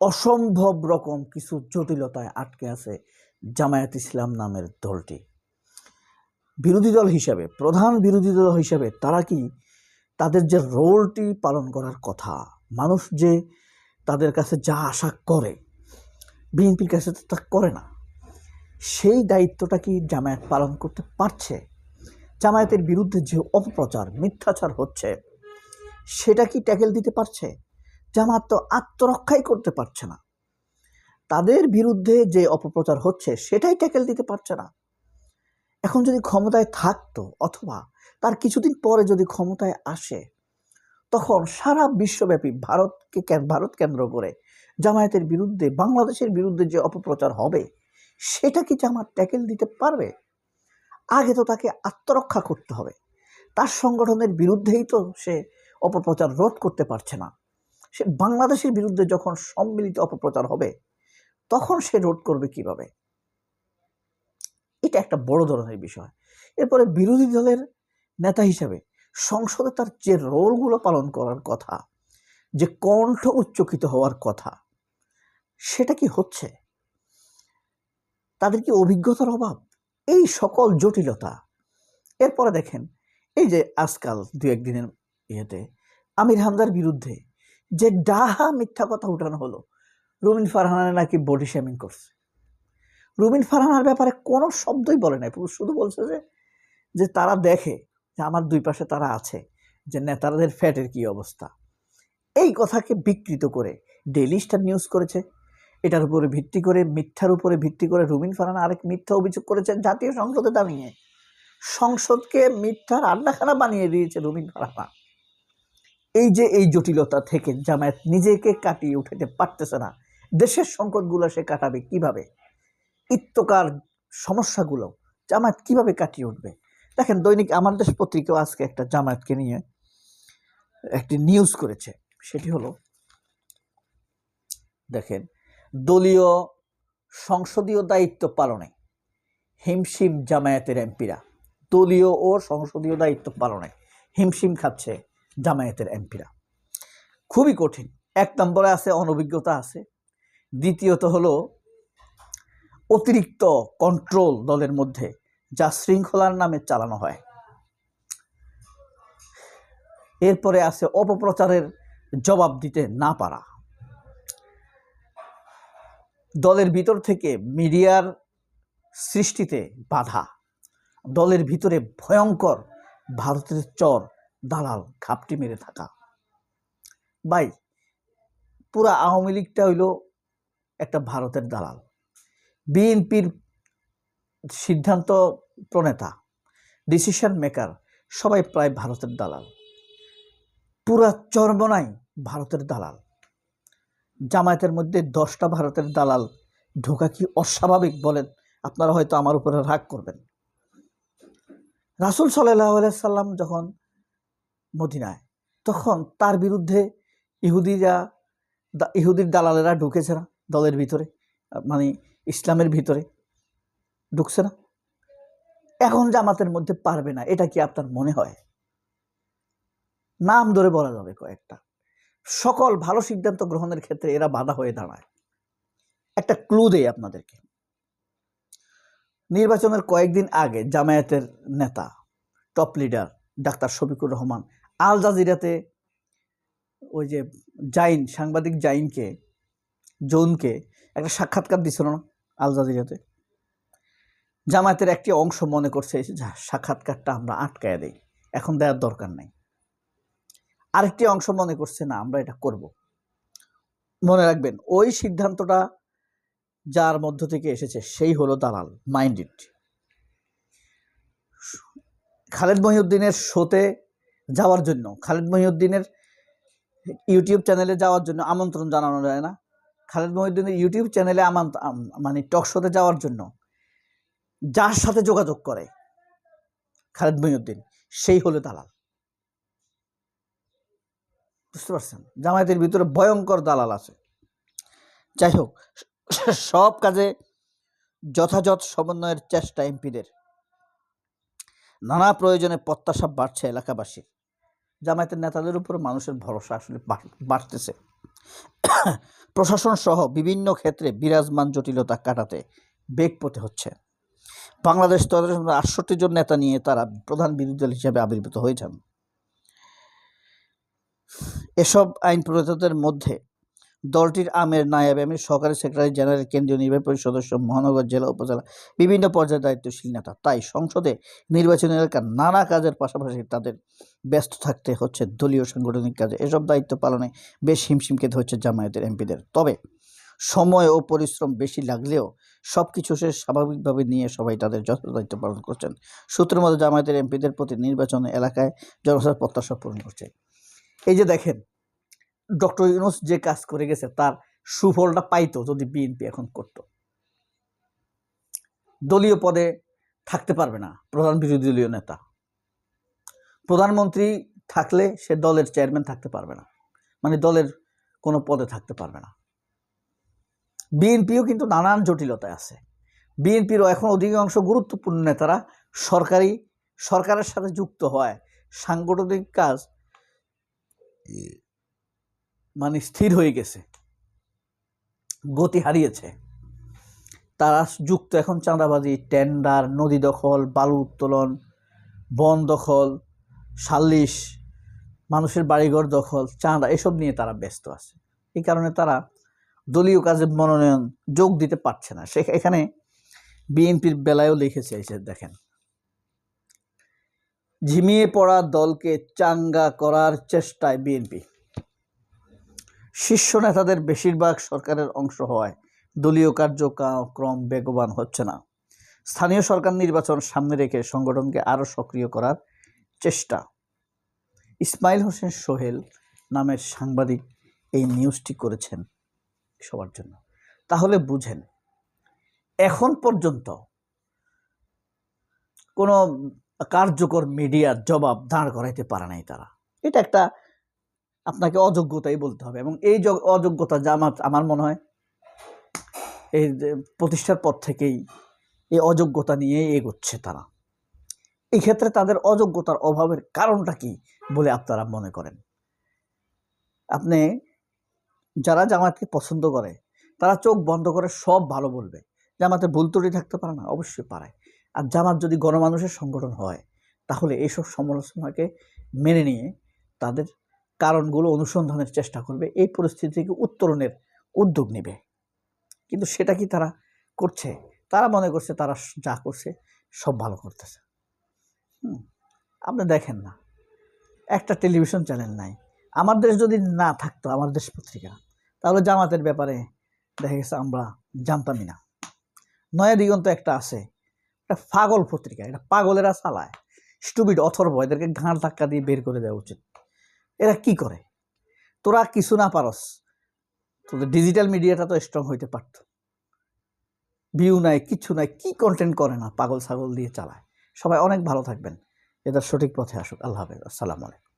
অসম্ভব রকম কিছু জটিলতায় আটকে আছে জামায়াত ইসলাম নামের দলটি। বিরোধী দল হিসাবে, প্রধান বিরোধী দল হিসাবে তারা কি তাদের যে রোলটি পালন করার কথা, মানুষ যে তাদের কাছে যা আশা করে বিএনপির কাছে তা করে না, সেই দায়িত্বটা কি জামায়াত পালন করতে পারছে? জামায়াতের বিরুদ্ধে যে অপপ্রচার, মিথ্যাচার হচ্ছে, সেটা কি ট্যাকেল দিতে পারছে? জামায়াত তো আত্মরক্ষাই করতে পারছে না। তাদের বিরুদ্ধে যে অপপ্রচার হচ্ছে সেটাই ট্যাকেল দিতে পারছে না। এখন যদি ক্ষমতায় থাকতো, অথবা তার কিছুদিন পরে যদি ক্ষমতায় আসে, তখন সারা বিশ্বব্যাপী ভারত কেন্দ্র করে জামায়াতের বিরুদ্ধে, বাংলাদেশের বিরুদ্ধে যে অপপ্রচার হবে, সেটা কি জামায়াত ট্যাকেল দিতে পারবে? আগে তো তাকে আত্মরক্ষা করতে হবে। তার সংগঠনের বিরুদ্ধেই তো সে অপপ্রচার রোধ করতে পারছে না। সে বাংলাদেশের বিরুদ্ধে যখন সম্মিলিত অপপ্রচার হবে, তখন সে রোধ করবে কিভাবে? এটা একটা বড় ধরনের বিষয়। এরপরে বিরোধী দলের নেতা হিসেবে সংসদে তার যে রোলগুলো পালন করার কথা, যে কণ্ঠ উচ্চকিত হওয়ার কথা, সেটা কি হচ্ছে? তাদের কি অভিজ্ঞতার অভাব? এই সকল জটিলতা। এরপরে দেখেন, এই যে আজকাল দু একদিনের ইয়েতে আমির হামজার বিরুদ্ধে যে ডাহা মিথ্যা কথা উঠানো হলো, রুমিন ফারহানা নাকি বডি শেমিং করছে। রুমিন ফারহানার ব্যাপারে কোনো শব্দই বলে নাই, শুধু বলছে যে তারা দেখে যে আমার দুই পাশে তারা আছে, যে নেতাদের ফ্যাটের কি অবস্থা। এই কথাকে বিকৃত করে ডেইলি স্টার নিউজ করেছে। এটার উপরে ভিত্তি করে, মিথ্যার উপরে ভিত্তি করে রুমিন ফারহানা আরেক মিথ্যা অভিযোগ করেছেন জাতীয় সংসদে দাঁড়িয়ে। সংসদকে মিথ্যার আড্ডাখানা বানিয়ে দিয়েছে রুমিন ফারহানা। এই জটিলতা থেকে জামায়াত নিজেকে কাটিয়ে উঠাতে পারতেছে না। দেশের সংকটগুলো সে কাটাবে কিভাবে? ইত্যকার সমস্যাগুলো জামায়াত কিভাবে কাটিয়ে উঠবে? দেখেন, দৈনিক আমার দেশ পত্রিকাও আজকে একটা জামায়াতকে নিয়ে একটি নিউজ করেছে। সেটি হলো, দেখেন, দলীয় সংসদীয় দায়িত্ব পালনে হিমশিম জামায়াতের এমপিরা। দলীয় ও সংসদীয় দায়িত্ব পালনে হিমশিম খাচ্ছে জামায়াতের এমপিরা। খুবই কঠিন। এক নম্বরে আছে অনভিজ্ঞতা আছে, দ্বিতীয়ত হলো অতিরিক্ত কন্ট্রোল দলের মধ্যে, যা শৃঙ্খলার নামে চালানো হয়। এরপরে আছে অপপ্রচারের জবাব দিতে না পারা। দলের ভিতর থেকে মিডিয়ার সৃষ্টিতে বাধা। দলের ভিতরে ভয়ঙ্কর ভারতের চর দালাল ঘাপটি মেরে থাকা। ভাই, পুরা আওয়ামী লীগটা হইল একটা ভারতের দালাল। বিএনপির সিদ্ধান্ত প্রণেতা, ডিসিশন মেকার সবাই প্রায় ভারতের দালাল। পুরা চরমনাই ভারতের দালাল। জামায়াতের মধ্যে 10টা ভারতের দালাল ঢোকা কি অস্বাভাবিক বলেন? আপনারা হয়তো আমার উপরে রাগ করবেন। রাসূল সাল্লাল্লাহু আলাইহি সাল্লাম যখন মদিনায়, তখন তার বিরুদ্ধে ইহুদির দালালেরা ঢুকেছে না দলের ভিতরে, মানে ইসলামের ভিতরে ঢুকছে না? এখন জামাতের মধ্যে পারবে না, এটা কি আপনার মনে হয়? নাম ধরে বলা যাবে কয়েকটা। সকল ভালো সিদ্ধান্ত গ্রহণের ক্ষেত্রে এরা বাধা হয়ে দাঁড়ায়। একটা ক্লু দেই আপনাদেরকে। নির্বাচনের কয়েকদিন আগে জামায়াতের নেতা, top leader doctor Shafiqur Rahman আল জাজিরাতে ওই যে সাংবাদিক জোনকে একটা সাক্ষাৎকার দিছিল না আল জাজিরাতে? জামায়াতের একটি অংশ মনে করছে সাক্ষাৎকারটা আমরা আটকায় দেই, এখন দেওয়ার দরকার নাই। আরেকটি অংশ মনে করছে না, আমরা এটা করব। মনে রাখবেন, ওই সিদ্ধান্তটা যার মধ্য থেকে এসেছে সেই হলো দালাল মাইন্ডেড। খালেদ মহিউদ্দিনের শোতে যাওয়ার জন্য, খালেদ মহিউদ্দিনের ইউটিউব চ্যানেলে যাওয়ার জন্য আমন্ত্রণ জানানো যায় না? খালেদ মহিউদ্দিনের ইউটিউব চ্যানেলে মানে টক শোতে যাওয়ার জন্য যার সাথে যোগাযোগ করে খালেদ মহিউদ্দিন, সেই হলো দালাল। বুঝতে পারছেন? জামায়াতের ভিতরে ভয়ঙ্কর দালাল আছে। যাই হোক, সব কাজে যথাযথ সমন্বয়ের চেষ্টা এমপিদের। নানা প্রয়োজনে প্রত্যাশা বাড়ছে এলাকাবাসীর। জামায়াতের নেতাদের উপর মানুষের ভরসা আসলে বাড়তেছে। প্রশাসন সহ বিভিন্ন ক্ষেত্রে বিরাজমান জটিলতা কাটাতে বেগ পেতে হচ্ছে। বাংলাদেশ দলের ৬৮ জন নেতা নিয়ে তারা প্রধান বিরোধী দল হিসেবে আবির্ভূত হয়েছেন। এসব আইন প্রণেতাদের মধ্যে দলটির আমির, নায়েব আমির, সহকারী সেক্রেটারি জেনারেল, কেন্দ্রীয় নির্বাহী পরিষদ সদস্য, মহানগর, জেলা, উপজেলা বিভিন্ন পর্যায়ে দায়িত্বশীল নেতা। তাই সংসদে নির্বাচনী এলাকার নানা কাজের পাশাপাশি তাদের ব্যস্ত থাকতে হচ্ছে দলীয় সাংগঠনিক কাজে। এসব দায়িত্ব পালনে বেশ হিমশিম খেতে হচ্ছে জামায়াতের এমপিদের। তবে সময় ও পরিশ্রম বেশি লাগলেও সব কিছু সে স্বাভাবিকভাবে নিয়ে সবাই তাদের যথাযথ দায়িত্ব পালন করছেন। সূত্রের মধ্যে জামায়াতের এমপিদের প্রতি নির্বাচন এলাকায় জনতার প্রত্যাশা পূরণ করছে। এই যে দেখেন, ডক্টর ইউনূস যে কাজ করে গেছে তার সুফলটা পাইতো যদি বিএনপি এখন করত। দলীয় পদে থাকতে পারবে না প্রধান বিরোধী দলীয় নেতা, প্রধানমন্ত্রী থাকলে সে দলের চেয়ারম্যান থাকতে পারবে না, মানে দলের কোনো পদে থাকতে পারবে না। বিএনপিও কিন্তু নানান জটিলতায় আছে। বিএনপিরও এখন অধিকাংশ গুরুত্বপূর্ণ নেতারা সরকারের সাথে যুক্ত হয়, সাংগঠনিক কাজ মানে স্থির হয়ে গেছে, গতি হারিয়েছে। তারা যুক্ত এখন চাঁদাবাজি, টেন্ডার, নদী দখল, বালু উত্তোলন, বন দখল, সালিশ, মানুষের বাড়িঘর দখল, চাঁদা, এসব নিয়ে তারা ব্যস্ত আছে। এই কারণে তারা দলীয় কাজে মনোনয়ন যোগ দিতে পারছে না। এখানে বিএনপির বেলায়ও লিখেছে, দেখেন, ঝিমিয়ে পড়া দলকে চাঙ্গা করার চেষ্টায় বিএনপি। শীর্ষ নেতাদের বেশিরভাগ সরকারের অংশ হওয়ায় দলীয় কার্যক্রম বেগবান হচ্ছে না। স্থানীয় সরকার নির্বাচন সামনে রেখে সংগঠনকে আরও সক্রিয় করার চেষ্টা। ইসমাইল হোসেন সোহেল নামের সাংবাদিক এই নিউজটি করেছেন সবার জন্য। তাহলে বুঝেন, এখন পর্যন্ত কোনো কার্যকর মিডিয়ার জবাব দাঁড় করাইতে পারে নাই তারা। এটা একটা আপনাকে অযোগ্যতাই বলতে হবে। এবং এই অযোগ্যতা জামাত আমার মনে হয় এই প্রতিষ্ঠার পর থেকেই এই অযোগ্যতা নিয়ে এগোচ্ছে তারা। এই ক্ষেত্রে তাদের অযোগ্যতার অভাবের কারণটা কি বলে আপনারা মনে করেন? আপনি যারা জামাতকে পছন্দ করে তারা চোখ বন্ধ করে সব ভালো বলবে। জামাতে ভুল ত্রুটি থাকতে পারে না? অবশ্যই পারে। আর জামাত যদি গণমানুষের সংগঠন হয় তাহলে এইসব সমালোচনাকে মেনে নিয়ে তাদের কারণগুলো অনুসন্ধানের চেষ্টা করবে, এই পরিস্থিতি থেকে উত্তরণের উদ্যোগ নেবে। কিন্তু সেটা কি তারা করছে? তারা মনে করছে তারা যা করছে সব ভালো করতেছে। আপনি দেখেন না, একটা টেলিভিশন চ্যানেল নাই। আমার দেশ যদি না থাকতো, আমার দেশ পত্রিকা, তাহলে জামাতের ব্যাপারে দেখা গেছে আমরা জানতামই না। নয়া দিগন্ত একটা আছে, একটা পাগল পত্রিকা, এটা পাগলেরা চালায়, স্টুপিড অথর্ব, এদেরকে ঘাড় ধাক্কা দিয়ে বের করে দেওয়া উচিত। এরা কি করে? তোরা কিছু না পারস, তোদের ডিজিটাল মিডিয়াটা তো স্ট্রং হইতে পারত। ভিউ নাই, কিছু নাই, কি কন্টেন্ট করে না, পাগল ছাগল দিয়ে চালায়। সবাই অনেক ভালো থাকবেন, এদের সঠিক পথে আসুক। আল্লাহ হাফেজ, আসসালামু আলাইকুম।